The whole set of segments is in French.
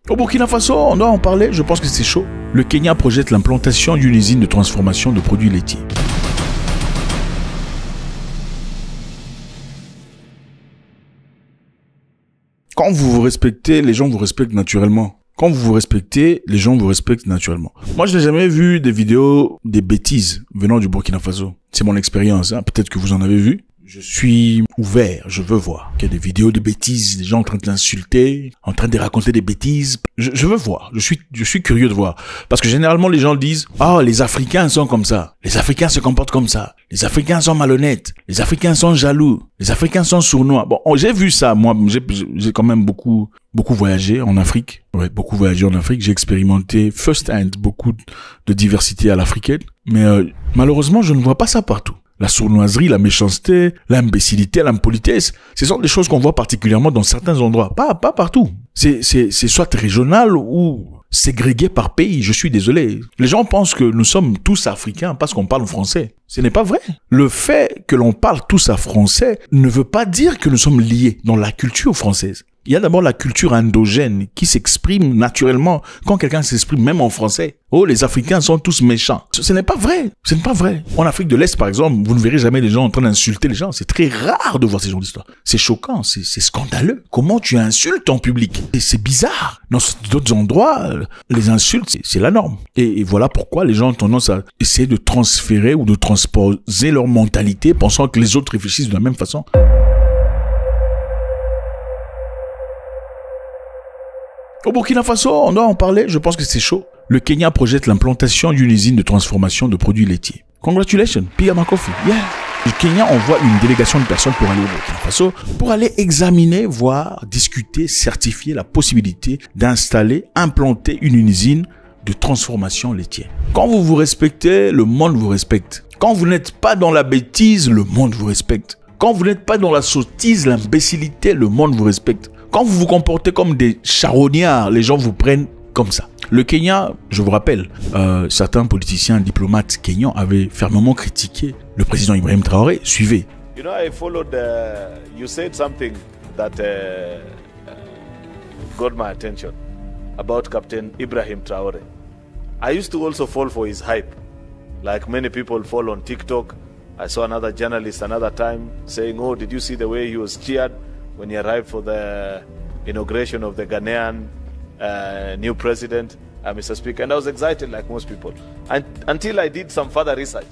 Au Burkina Faso, on doit en parler, je pense que c'est chaud. Le Kenya projette l'implantation d'une usine de transformation de produits laitiers. Quand vous vous respectez, les gens vous respectent naturellement. Quand vous vous respectez, les gens vous respectent naturellement. Moi, je n'ai jamais vu des vidéos, des bêtises venant du Burkina Faso. C'est mon expérience, hein. Peut-être que vous en avez vu. Je suis ouvert, je veux voir. Il y a des vidéos de bêtises, des gens en train de l'insulter, en train de raconter des bêtises. Je veux voir, je suis curieux de voir. Parce que généralement, les gens disent « Ah, les Africains sont comme ça. Les Africains se comportent comme ça. Les Africains sont malhonnêtes. Les Africains sont jaloux. Les Africains sont sournois. » Bon, j'ai vu ça, moi. J'ai quand même beaucoup voyagé en Afrique. Ouais, beaucoup voyagé en Afrique. J'ai expérimenté first hand beaucoup de diversité à l'africaine. Mais malheureusement, je ne vois pas ça partout. La sournoiserie, la méchanceté, l'imbécilité, l'impolitesse, ce sont des choses qu'on voit particulièrement dans certains endroits. Pas partout. C'est soit régional ou ségrégué par pays. Je suis désolé. Les gens pensent que nous sommes tous africains parce qu'on parle français. Ce n'est pas vrai. Le fait que l'on parle tous à français ne veut pas dire que nous sommes liés dans la culture française. Il y a d'abord la culture endogène qui s'exprime naturellement quand quelqu'un s'exprime même en français. Oh, les Africains sont tous méchants. Ce n'est pas vrai. Ce n'est pas vrai. En Afrique de l'Est, par exemple, vous ne verrez jamais des gens en train d'insulter les gens. C'est très rare de voir ces gens d'histoire. C'est choquant, c'est scandaleux. Comment tu insultes en public? Et c'est bizarre. Dans d'autres endroits, les insultes, c'est la norme. Et voilà pourquoi les gens ont tendance à essayer de transférer ou de transposer leur mentalité pensant que les autres réfléchissent de la même façon. Au Burkina Faso, on doit en parler, je pense que c'est chaud. Le Kenya projette l'implantation d'une usine de transformation de produits laitiers. Congratulations, Pia Makofi. Yeah. Le Kenya envoie une délégation de personnes pour aller au Burkina Faso, pour aller examiner, voir, discuter, certifier la possibilité d'installer, implanter une usine de transformation laitière. Quand vous vous respectez, le monde vous respecte. Quand vous n'êtes pas dans la bêtise, le monde vous respecte. Quand vous n'êtes pas dans la sottise, l'imbécilité, le monde vous respecte. Quand vous vous comportez comme des charognards, les gens vous prennent comme ça. Le Kenya, je vous rappelle, certains politiciens, diplomates kenyans avaient fermement critiqué le président Ibrahim Traoré. Suivez. You know, I followed, you said something that got my attention about Captain Ibrahim Traoré. I used to also fall for his hype, like many people fall on TikTok. I saw another journalist another time saying, oh, did you see the way he was cheered when he arrived for the inauguration of the Ghanaian new president, Mr. Speaker? And I was excited like most people. Until I did some further research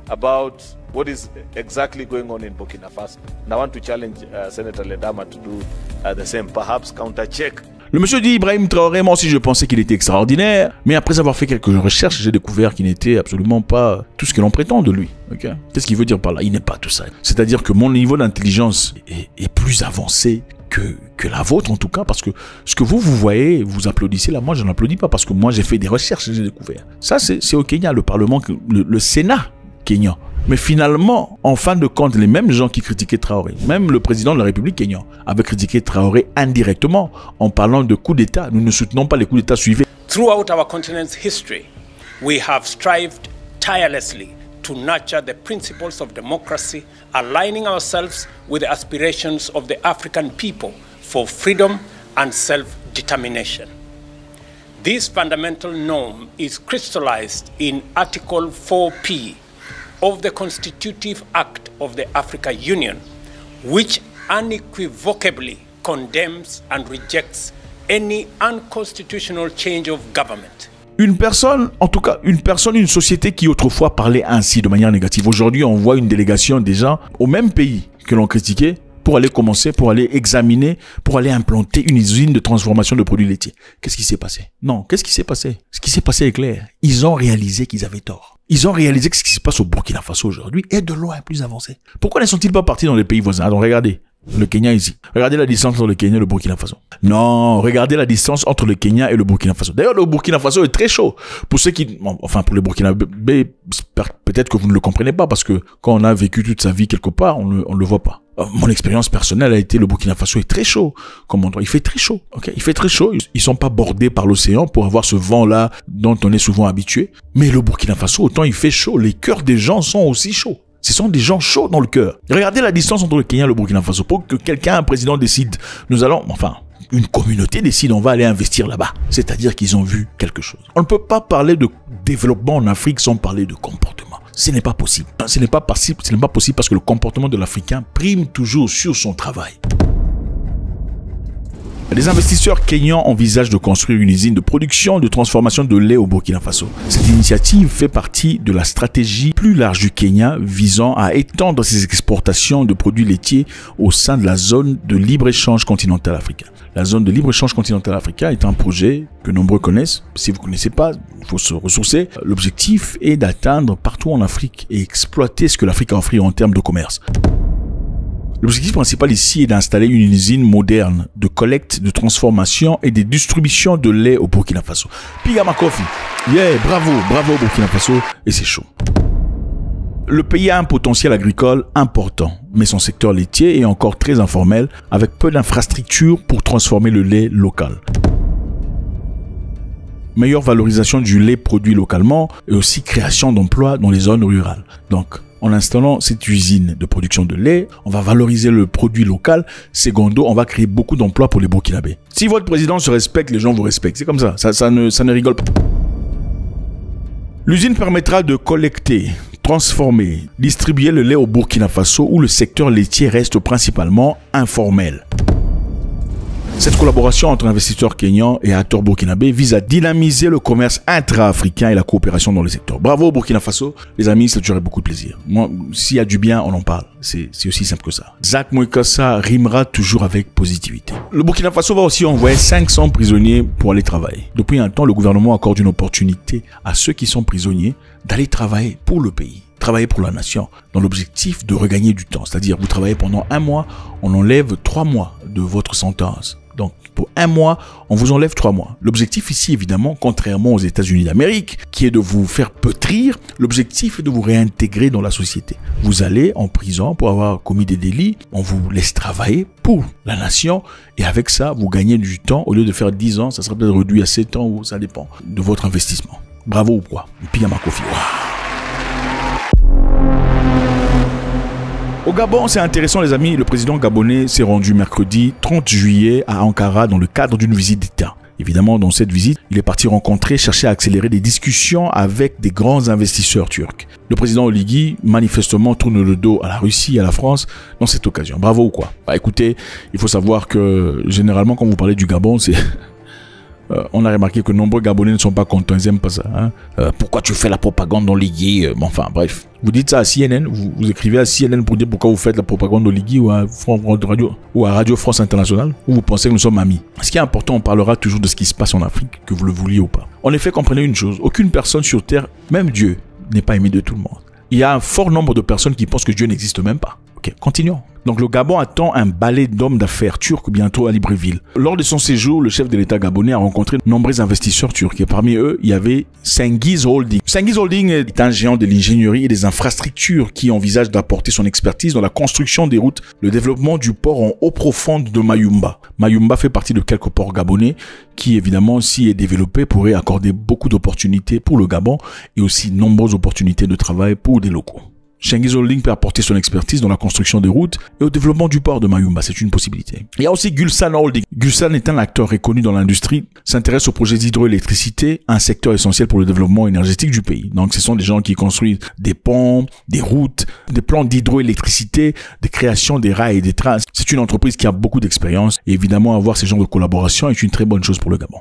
about what is exactly going on in Burkina Faso. And I want to challenge Senator Ledama to do the same, perhaps counter-check. Le monsieur dit Ibrahim Traoré, moi aussi je pensais qu'il était extraordinaire, mais après avoir fait quelques recherches, j'ai découvert qu'il n'était absolument pas tout ce que l'on prétend de lui. Okay? Qu'est-ce qu'il veut dire par là? Il n'est pas tout ça. C'est-à-dire que mon niveau d'intelligence est plus avancé que la vôtre en tout cas, parce que ce que vous voyez, vous applaudissez là, moi je n'applaudis pas parce que moi j'ai fait des recherches et j'ai découvert. Ça c'est au Kenya, le Parlement, le Sénat kenyan. Mais finalement, en fin de compte, les mêmes gens qui critiquaient Traoré, même le président de la République kenyan avait critiqué Traoré indirectement en parlant de coup d'État. Nous ne soutenons pas les coups d'État suivants. Throughout our continent's history, we have strived tirelessly to nurture the principles of democracy, aligning ourselves with the aspirations of the African people for freedom and self-determination. This fundamental norm is crystallized in Article 4P of the Constitutive Act of the African Union, which unequivocally condemns and rejects any unconstitutional change of government. Une personne, en tout cas, une société qui autrefois parlait ainsi de manière négative. Aujourd'hui, on voit une délégation déjà au même pays que l'on critiquait pour aller commencer, pour aller examiner, pour aller implanter une usine de transformation de produits laitiers. Qu'est-ce qui s'est passé? Non, qu'est-ce qui s'est passé? Ce qui s'est passé est clair. Ils ont réalisé qu'ils avaient tort. Ils ont réalisé que ce qui se passe au Burkina Faso aujourd'hui est de loin plus avancé. Pourquoi ne sont-ils pas partis dans les pays voisins? Donc regardez, le Kenya ici. Regardez la distance entre le Kenya et le Burkina Faso. Non, regardez la distance entre le Kenya et le Burkina Faso. D'ailleurs, le Burkina Faso est très chaud. Pour ceux qui, bon, enfin pour les Burkinabés, peut-être que vous ne le comprenez pas parce que quand on a vécu toute sa vie quelque part, on le voit pas. Mon expérience personnelle a été le Burkina Faso est très chaud comme endroit. Il fait très chaud. Okay, il fait très chaud. Ils sont pas bordés par l'océan pour avoir ce vent-là dont on est souvent habitué. Mais le Burkina Faso, autant il fait chaud, les cœurs des gens sont aussi chauds. Ce sont des gens chauds dans le cœur. Regardez la distance entre le Kenya et le Burkina Faso. Pour que quelqu'un, un président décide, nous allons, enfin, une communauté décide on va aller investir là-bas. C'est-à-dire qu'ils ont vu quelque chose. On ne peut pas parler de développement en Afrique sans parler de comportement. Ce n'est pas possible. Ce n'est pas possible parce que le comportement de l'Africain prime toujours sur son travail. Les investisseurs kenyans envisagent de construire une usine de production et de transformation de lait au Burkina Faso. Cette initiative fait partie de la stratégie plus large du Kenya visant à étendre ses exportations de produits laitiers au sein de la zone de libre-échange continental africain. La zone de libre-échange continental africain est un projet que nombreux connaissent. Si vous ne connaissez pas, il faut se ressourcer. L'objectif est d'atteindre partout en Afrique et exploiter ce que l'Afrique a offert en termes de commerce. L'objectif principal ici est d'installer une usine moderne de collecte, de transformation et de distribution de lait au Burkina Faso. Pigama Coffee. Yeah, bravo Burkina Faso. Et c'est chaud. Le pays a un potentiel agricole important, mais son secteur laitier est encore très informel, avec peu d'infrastructures pour transformer le lait local. Meilleure valorisation du lait produit localement et aussi création d'emplois dans les zones rurales. Donc, en installant cette usine de production de lait, on va valoriser le produit local. Secondo, on va créer beaucoup d'emplois pour les Burkinabés. Si votre président se respecte, les gens vous respectent. C'est comme ça. Ça ne rigole pas. L'usine permettra de collecter, transformer, distribuer le lait au Burkina Faso où le secteur laitier reste principalement informel. Cette collaboration entre investisseurs kenyans et acteurs burkinabés vise à dynamiser le commerce intra-africain et la coopération dans le secteur. Bravo Burkina Faso, les amis, ça tuerait beaucoup de plaisir. Moi, s'il y a du bien, on en parle. C'est aussi simple que ça. Zach Moukassa rimera toujours avec positivité. Le Burkina Faso va aussi envoyer 500 prisonniers pour aller travailler. Depuis un temps, le gouvernement accorde une opportunité à ceux qui sont prisonniers d'aller travailler pour le pays. Travailler pour la nation, dans l'objectif de regagner du temps. C'est-à-dire, vous travaillez pendant 1 mois, on enlève 3 mois de votre sentence. Donc, pour 1 mois, on vous enlève 3 mois. L'objectif ici, évidemment, contrairement aux États-Unis d'Amérique, qui est de vous faire pétrir, l'objectif est de vous réintégrer dans la société. Vous allez en prison pour avoir commis des délits, on vous laisse travailler pour la nation, et avec ça, vous gagnez du temps. Au lieu de faire 10 ans, ça sera peut-être réduit à 7 ans, ou ça dépend de votre investissement. Bravo ou quoi? Pigama Coffee. Au Gabon, c'est intéressant les amis, le président gabonais s'est rendu mercredi 30 juillet à Ankara dans le cadre d'une visite d'État. Évidemment, dans cette visite, il est parti rencontrer, chercher à accélérer des discussions avec des grands investisseurs turcs. Le président Oligui, manifestement, tourne le dos à la Russie et à la France dans cette occasion. Bravo ou quoi? Bah écoutez, il faut savoir que généralement, quand vous parlez du Gabon, c'est... on a remarqué que nombreux Gabonais ne sont pas contents, ils n'aiment pas ça. Hein? Pourquoi tu fais la propagande d'Oligui? Enfin, bref. Vous dites ça à CNN, vous écrivez à CNN pour dire pourquoi vous faites la propagande d'Oligui ou à Radio France Internationale, ou vous pensez que nous sommes amis. Ce qui est important, on parlera toujours de ce qui se passe en Afrique, que vous le vouliez ou pas. En effet, comprenez une chose, aucune personne sur Terre, même Dieu, n'est pas aimé de tout le monde. Il y a un fort nombre de personnes qui pensent que Dieu n'existe même pas. Ok, continuons. Donc le Gabon attend un balai d'hommes d'affaires turcs bientôt à Libreville. Lors de son séjour, le chef de l'État gabonais a rencontré de nombreux investisseurs turcs et parmi eux, il y avait Cengiz Holding. Cengiz Holding est un géant de l'ingénierie et des infrastructures qui envisage d'apporter son expertise dans la construction des routes, le développement du port en eau profonde de Mayumba. Mayumba fait partie de quelques ports gabonais qui évidemment, s'il est développé, pourrait accorder beaucoup d'opportunités pour le Gabon et aussi nombreuses opportunités de travail pour des locaux. Cengiz Holding peut apporter son expertise dans la construction des routes et au développement du port de Mayumba, c'est une possibilité. Il y a aussi Gulsan Holding. Gulsan est un acteur reconnu dans l'industrie, s'intéresse aux projets d'hydroélectricité, un secteur essentiel pour le développement énergétique du pays. Donc ce sont des gens qui construisent des ponts, des routes, des plans d'hydroélectricité, des créations des rails et des trains. C'est une entreprise qui a beaucoup d'expérience et évidemment avoir ce genre de collaboration est une très bonne chose pour le Gabon.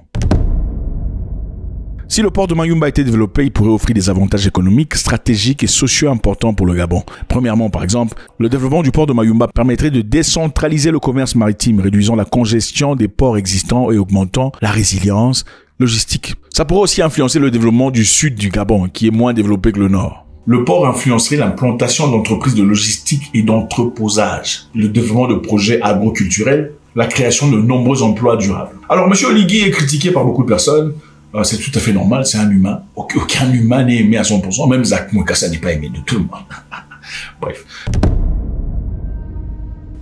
Si le port de Mayumba était développé, il pourrait offrir des avantages économiques, stratégiques et sociaux importants pour le Gabon. Premièrement, par exemple, le développement du port de Mayumba permettrait de décentraliser le commerce maritime, réduisant la congestion des ports existants et augmentant la résilience logistique. Ça pourrait aussi influencer le développement du sud du Gabon, qui est moins développé que le nord. Le port influencerait l'implantation d'entreprises de logistique et d'entreposage, le développement de projets agroculturels, la création de nombreux emplois durables. Alors, M. Oligui est critiqué par beaucoup de personnes. C'est tout à fait normal, c'est un humain. Aucun humain n'est aimé à 100%, même Zach Moukassa n'est pas aimé de tout le monde. Bref.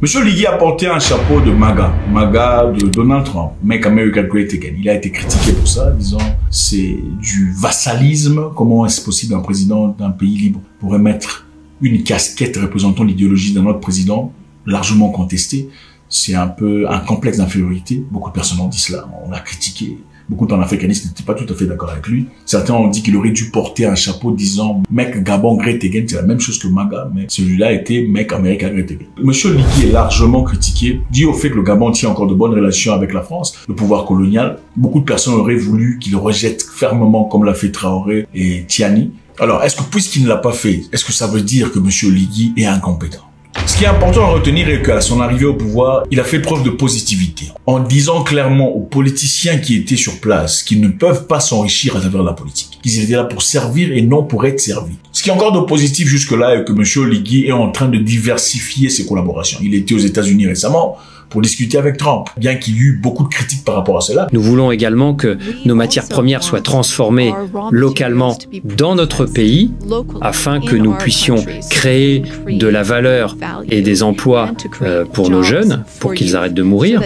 Monsieur Oligui a porté un chapeau de MAGA de Donald Trump, Make America Great Again. Il a été critiqué pour ça, disant c'est du vassalisme. Comment est-ce possible un président d'un pays libre pourrait mettre une casquette représentant l'idéologie d'un autre président, largement contesté? c'est un peu un complexe d'infériorité. Beaucoup de personnes ont dit cela, on l'a critiqué. Beaucoup de panafricanistes n'étaient pas tout à fait d'accord avec lui. Certains ont dit qu'il aurait dû porter un chapeau disant « Make Gabon Great Again », c'est la même chose que MAGA, mais celui-là était « Make America Great Again ». Monsieur Ligui est largement critiqué, dû au fait que le Gabon tient encore de bonnes relations avec la France, le pouvoir colonial. Beaucoup de personnes auraient voulu qu'il rejette fermement comme l'a fait Traoré et Tiani. Alors, est-ce que puisqu'il ne l'a pas fait, est-ce que ça veut dire que monsieur Ligui est incompétent? Ce qui est important à retenir est qu'à son arrivée au pouvoir, il a fait preuve de positivité, en disant clairement aux politiciens qui étaient sur place qu'ils ne peuvent pas s'enrichir à travers la politique, qu'ils étaient là pour servir et non pour être servis. Ce qui est encore de positif jusque-là est que M. Ligui est en train de diversifier ses collaborations. Il était aux États-Unis récemment pour discuter avec Trump, bien qu'il y eut beaucoup de critiques par rapport à cela. Nous voulons également que nos matières premières soient transformées localement dans notre pays, afin que nous puissions créer de la valeur et des emplois pour nos jeunes, pour qu'ils arrêtent de mourir.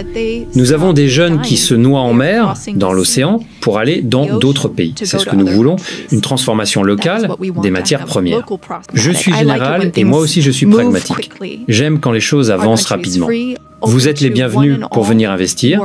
Nous avons des jeunes qui se noient en mer, dans l'océan, pour aller dans d'autres pays. C'est ce que nous voulons, une transformation locale des matières premières. Je suis général et moi aussi je suis pragmatique. J'aime quand les choses avancent rapidement. Vous êtes les bienvenus pour venir investir.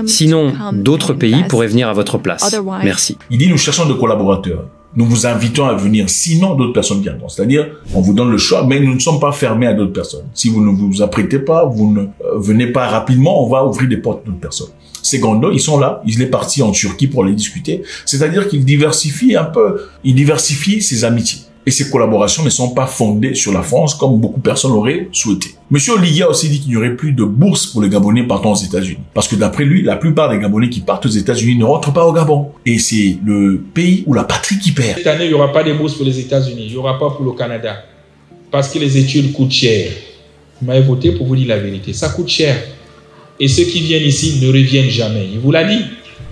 Sinon, d'autres pays pourraient venir à votre place. Merci. Il dit, nous cherchons de collaborateurs. Nous vous invitons à venir. Sinon, d'autres personnes viendront. C'est-à-dire, on vous donne le choix, mais nous ne sommes pas fermés à d'autres personnes. Si vous ne vous apprêtez pas, vous ne venez pas rapidement, on va ouvrir des portes à d'autres personnes. Ces grands-là, ils sont là. Il est parti en Turquie pour les discuter. C'est-à-dire qu'il diversifie un peu. Il diversifie ses amitiés. Et ces collaborations ne sont pas fondées sur la France comme beaucoup de personnes l'auraient souhaité. Monsieur Ligui a aussi dit qu'il n'y aurait plus de bourse pour les Gabonais partant aux États-Unis. Parce que d'après lui, la plupart des Gabonais qui partent aux États-Unis ne rentrent pas au Gabon. Et c'est le pays ou la patrie qui perd. Cette année, il n'y aura pas de bourse pour les États-Unis. Il n'y aura pas pour le Canada. Parce que les études coûtent cher. Vous m'avez voté pour vous dire la vérité. Ça coûte cher. Et ceux qui viennent ici ne reviennent jamais. Il vous l'a dit.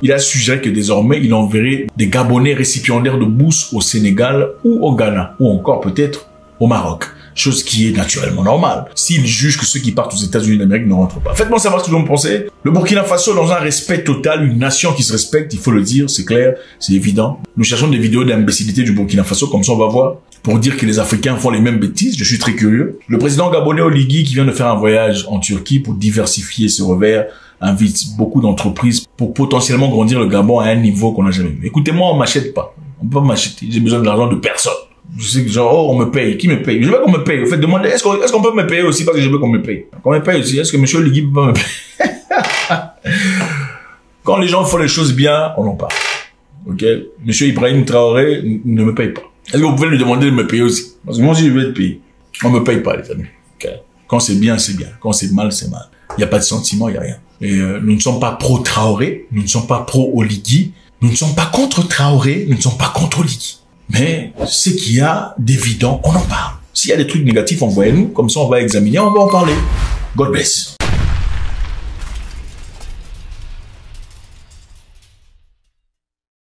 Il a suggéré que désormais, il enverrait des Gabonais récipiendaires de bourses au Sénégal ou au Ghana, ou encore peut-être au Maroc. Chose qui est naturellement normale. S'il juge que ceux qui partent aux États-Unis d'Amérique ne rentrent pas. Faites-moi savoir ce que vous en pensez. Le Burkina Faso, dans un respect total, une nation qui se respecte, il faut le dire, c'est clair, c'est évident. Nous cherchons des vidéos d'imbécilité du Burkina Faso, comme ça on va voir, pour dire que les Africains font les mêmes bêtises. Je suis très curieux. Le président gabonais Oligui, qui vient de faire un voyage en Turquie pour diversifier ses revers, invite beaucoup d'entreprises pour potentiellement grandir le Gabon à un niveau qu'on n'a jamais vu. Écoutez-moi, on m'achète pas. On peut pas m'acheter. J'ai besoin de l'argent de personne. Je sais que genre, oh, on me paye. Qui me paye? Je veux qu'on me paye. Vous faites demander, est-ce qu'on peut me payer aussi parce que je veux qu'on me paye? Qu'on me paye aussi. Est-ce que monsieur Ligui peut pas me payer? Quand les gens font les choses bien, on en parle. Ok? Monsieur Ibrahim Traoré ne me paye pas. Est-ce que vous pouvez lui demander de me payer aussi? Parce que moi aussi, je veux être payé. On me paye pas, les amis. Ok? Quand c'est bien, c'est bien. Quand c'est mal, c'est mal. Il n'y a pas de sentiment, il n'y a rien. Et nous ne sommes pas pro-Traoré, nous ne sommes pas pro-Oligui, nous ne sommes pas contre Traoré, nous ne sommes pas contre Oligui. Mais ce qu'il y a d'évident, on en parle. S'il y a des trucs négatifs, envoyez-nous, comme ça on va examiner, on va en parler. God bless.